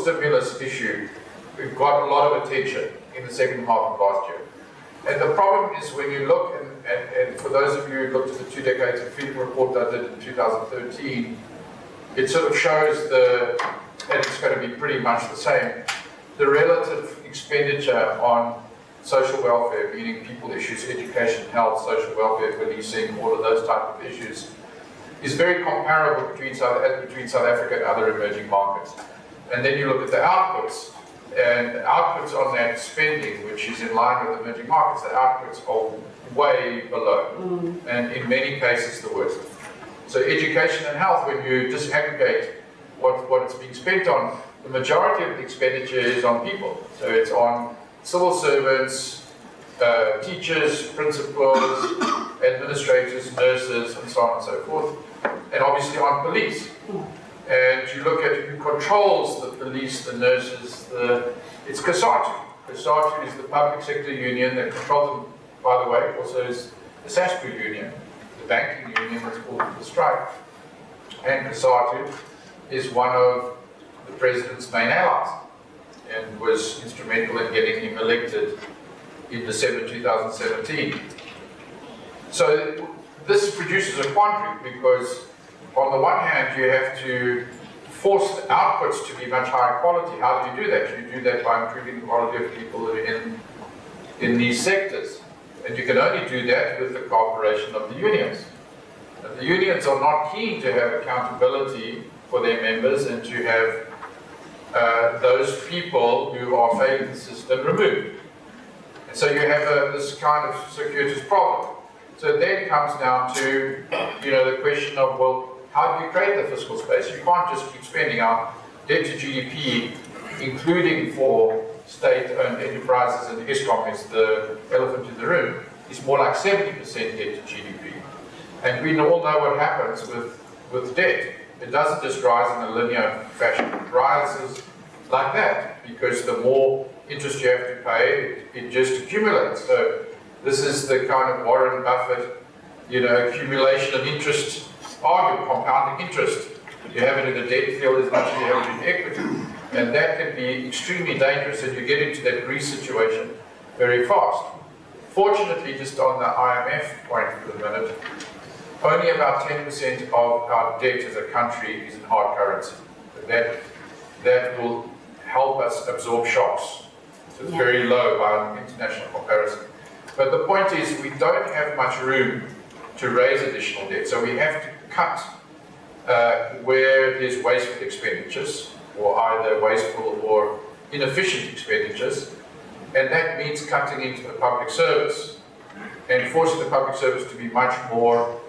stimulus issue got a lot of attention in the second half of last year. And the problem is when you look, and for those of you who looked at the 2 decades of FIFO report I did in 2013, it sort of shows and it's going to be pretty much the same, the relative expenditure on social welfare, meaning people issues, education, health, social welfare, policing, all of those type of issues, is very comparable between South Africa and other emerging markets. And then you look at the outputs, and outputs on that spending, which is in line with emerging markets, the outputs are way below, and in many cases the worst. So education and health, when you disaggregate what it's being spent on, the majority of the expenditure is on people. So it's on civil servants, teachers, principals, administrators, nurses, and so on and so forth, and obviously on police. And you look at who controls the police, the nurses, it's COSATU. COSATU is the public sector union that controls them, by the way, also is the SASPU union, the banking union that's called the strike. And COSATU is one of the president's main allies and was instrumental in getting him elected in December 2017. So this produces a quandary because on the one hand, you have to force the outputs to be much higher quality. How do you do that? You do that by improving the quality of people in these sectors. And you can only do that with the cooperation of the unions. And the unions are not keen to have accountability for their members and to have those people who are failing the system removed. And so you have this kind of circuitous problem. So it then comes down to, the question of, well, how do you create the fiscal space? You can't just keep spending. Our debt to GDP, including for state-owned enterprises, and ESCOM is the elephant in the room, is more like 70% debt to GDP. And we all know what happens with debt. It doesn't just rise in a linear fashion. It rises like that because the more interest you have to pay, it just accumulates. So this is the kind of Warren Buffett, accumulation of interest argument, compounding interest. You have it in the debt field as much as you have it in equity. And that can be extremely dangerous and you get into that Greece situation very fast. Fortunately, just on the IMF point for the minute, only about 10% of our debt as a country is in hard currency. That will help us absorb shocks. So it's very low by an international comparison. But the point is, we don't have much room to raise additional debt. So we have to cut where there's wasteful expenditures, or either wasteful or inefficient expenditures. And that means cutting into the public service and forcing the public service to be much more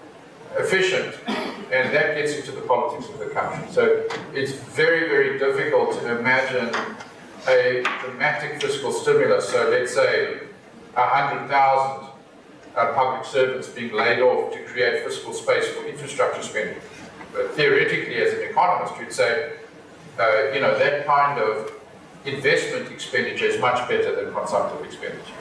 efficient. And that gets into the politics of the country. So it's very, very difficult to imagine a dramatic fiscal stimulus. So let's say 100,000 public servants being laid off to create fiscal space for infrastructure spending. But theoretically, as an economist, you'd say, that kind of investment expenditure is much better than consumptive expenditure.